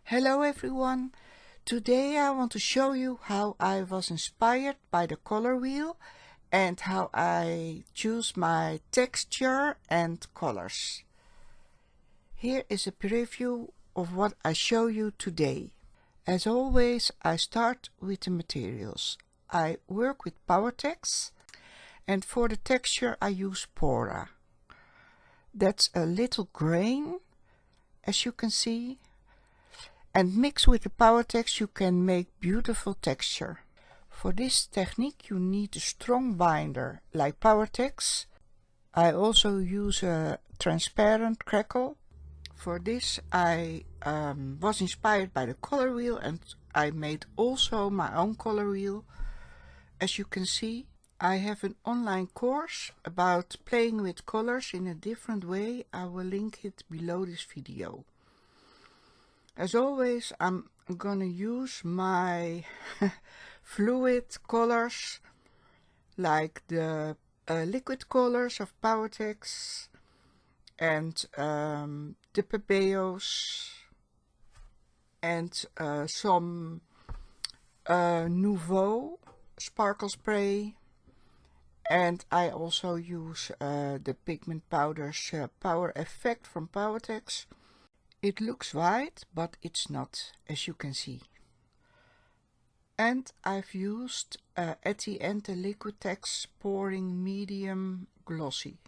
Hello everyone! Today I want to show you how I was inspired by the color wheel and how I choose my texture and colors. Here is a preview of what I show you today. As always, I start with the materials. I work with Powertex, and for the texture I use Pora. That's a little grain, as you can see. And mix with the Powertex you can make beautiful texture. For this technique you need a strong binder like Powertex. I also use a transparent crackle. For this I was inspired by the color wheel and I made also my own color wheel. As you can see, I have an online course about playing with colors in a different way. I will link it below this video. As always, I'm gonna use my fluid colors like the liquid colors of Powertex and the Pebeos and some Nouveau sparkle spray, and I also use the pigment powders PowerEffect from Powertex. It looks white, but it's not, as you can see. And I've used at the end the Liquitex Pouring medium glossy.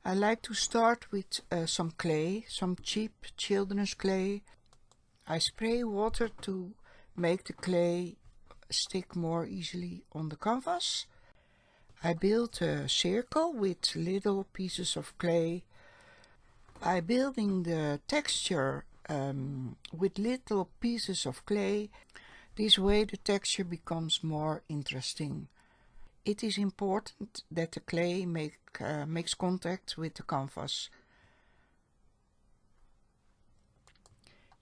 I like to start with some clay, some cheap children's clay. I spray water to make the clay stick more easily on the canvas. I build a circle with little pieces of clay. By building the texture with little pieces of clay, this way the texture becomes more interesting. It is important that the clay makes contact with the canvas.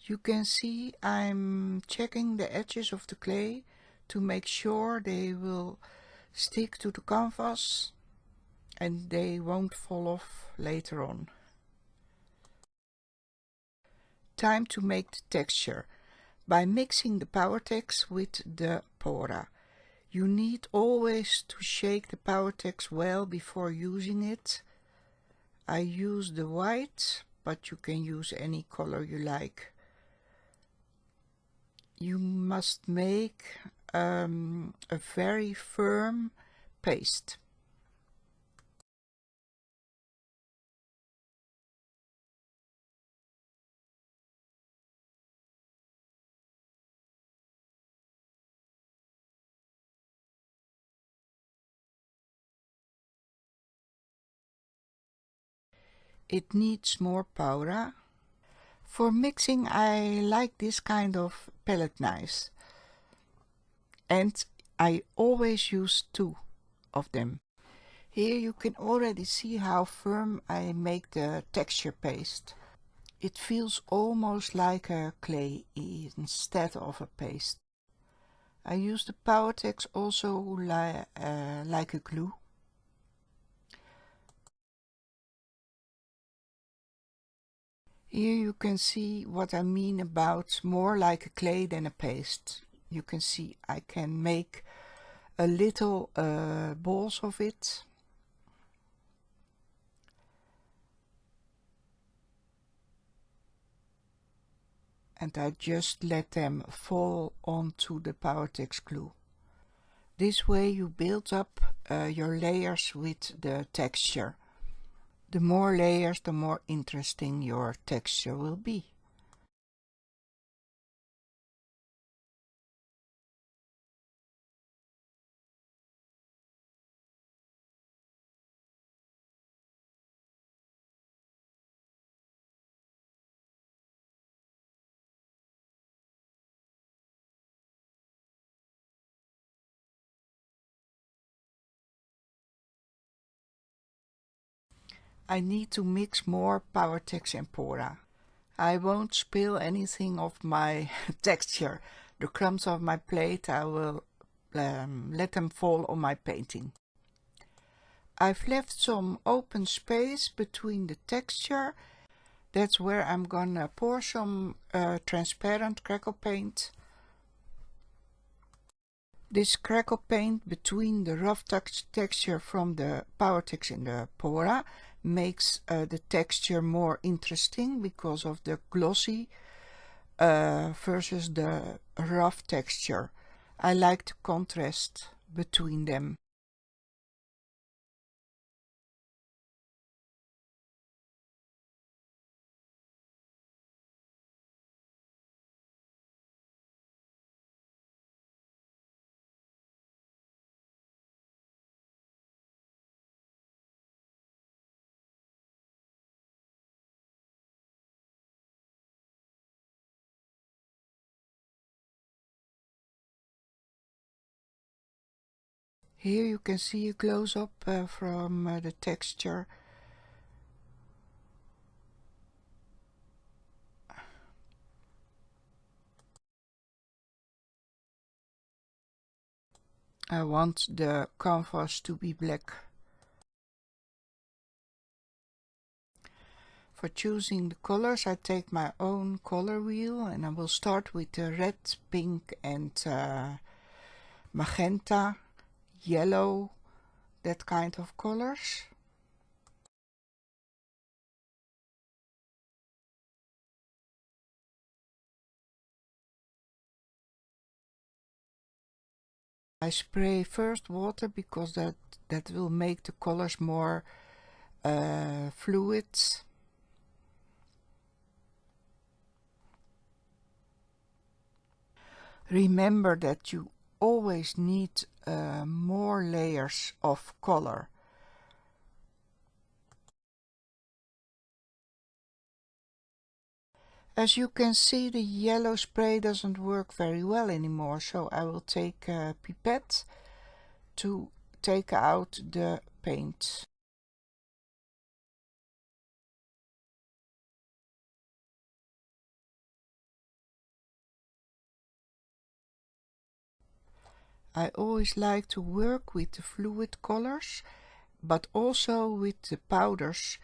You can see I'm checking the edges of the clay to make sure they will stick to the canvas and they won't fall off later on. Time to make the texture. By mixing the Powertex with the Pora. You need always to shake the Powertex well before using it. I use the white, but you can use any color you like. You must make a very firm paste. It needs more powder. For mixing I like this kind of palette knives. And I always use 2 of them. Here you can already see how firm I make the texture paste. It feels almost like a clay instead of a paste. I use the Powertex also like a glue. Here you can see what I mean about more like a clay than a paste. You can see I can make a little balls of it. And I just let them fall onto the Powertex glue. This way you build up your layers with the texture. The more layers, the more interesting your texture will be. I need to mix more Powertex and Pora. I won't spill anything of my texture. The crumbs of my plate I will let them fall on my painting. I've left some open space between the texture That's where I'm gonna pour some transparent crackle paint. This crackle paint between the rough texture from the Powertex and the Pora makes the texture more interesting because of the glossy versus the rough texture. I like the contrast between them. Here you can see a close-up from the texture. I want the canvas to be black. For choosing the colors, I take my own color wheel and I will start with the red, pink and magenta, yellow, that kind of colors. I spray first water because that will make the colors more fluid. Remember that you always need more layers of color. As you can see, the yellow spray doesn't work very well anymore, so I will take a pipette to take out the paint. I always like to work with the fluid colors, but also with the powders.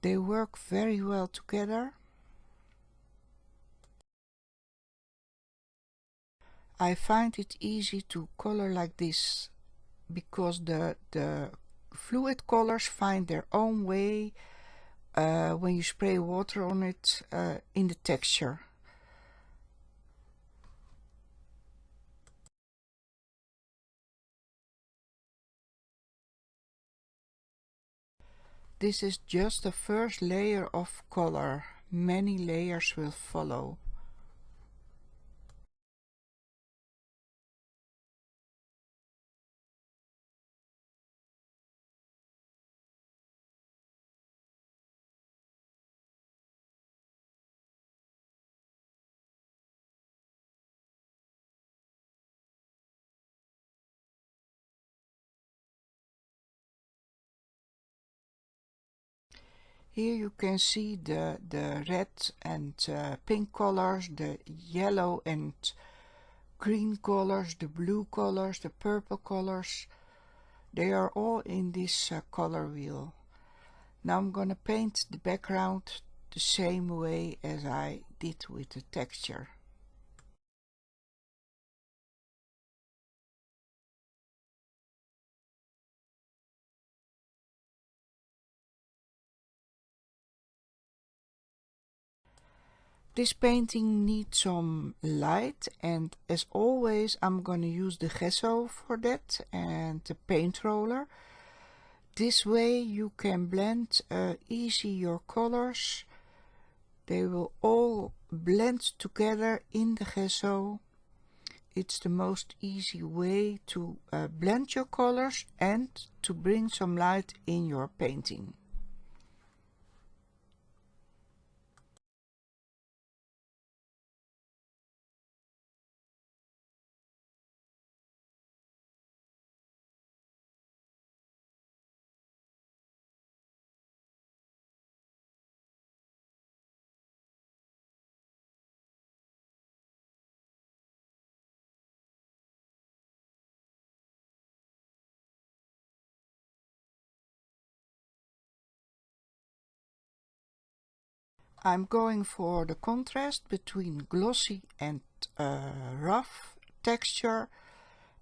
They work very well together. I find it easy to color like this because the fluid colors find their own way when you spray water on it in the texture. This is just the first layer of color. Many layers will follow. Here you can see the red and pink colors, the yellow and green colors, the blue colors, the purple colors. They are all in this color wheel. Now I'm gonna paint the background the same way as I did with the texture. This painting needs some light, and as always I'm gonna use the gesso for that and the paint roller. This way you can blend easy your colors. They will all blend together in the gesso. It's the most easy way to blend your colors and to bring some light in your painting. I'm going for the contrast between glossy and rough texture,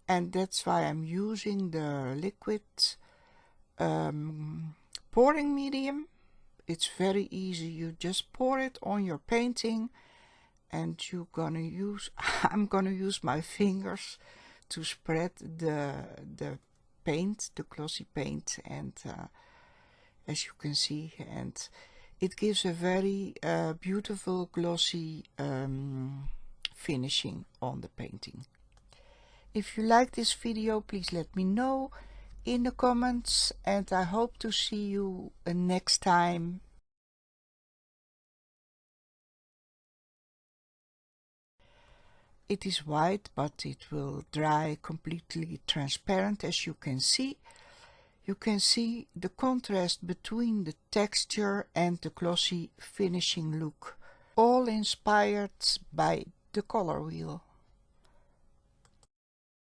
and that's why I'm using the liquid pouring medium. It's very easy. You just pour it on your painting, and you're gonna use I'm gonna use my fingers to spread the paint, the glossy paint, and as you can see, and it gives a very beautiful glossy finishing on the painting. If you like this video, please let me know in the comments, and I hope to see you next time. It is white, but it will dry completely transparent, as you can see. You can see the contrast between the texture and the glossy finishing look, all inspired by the color wheel.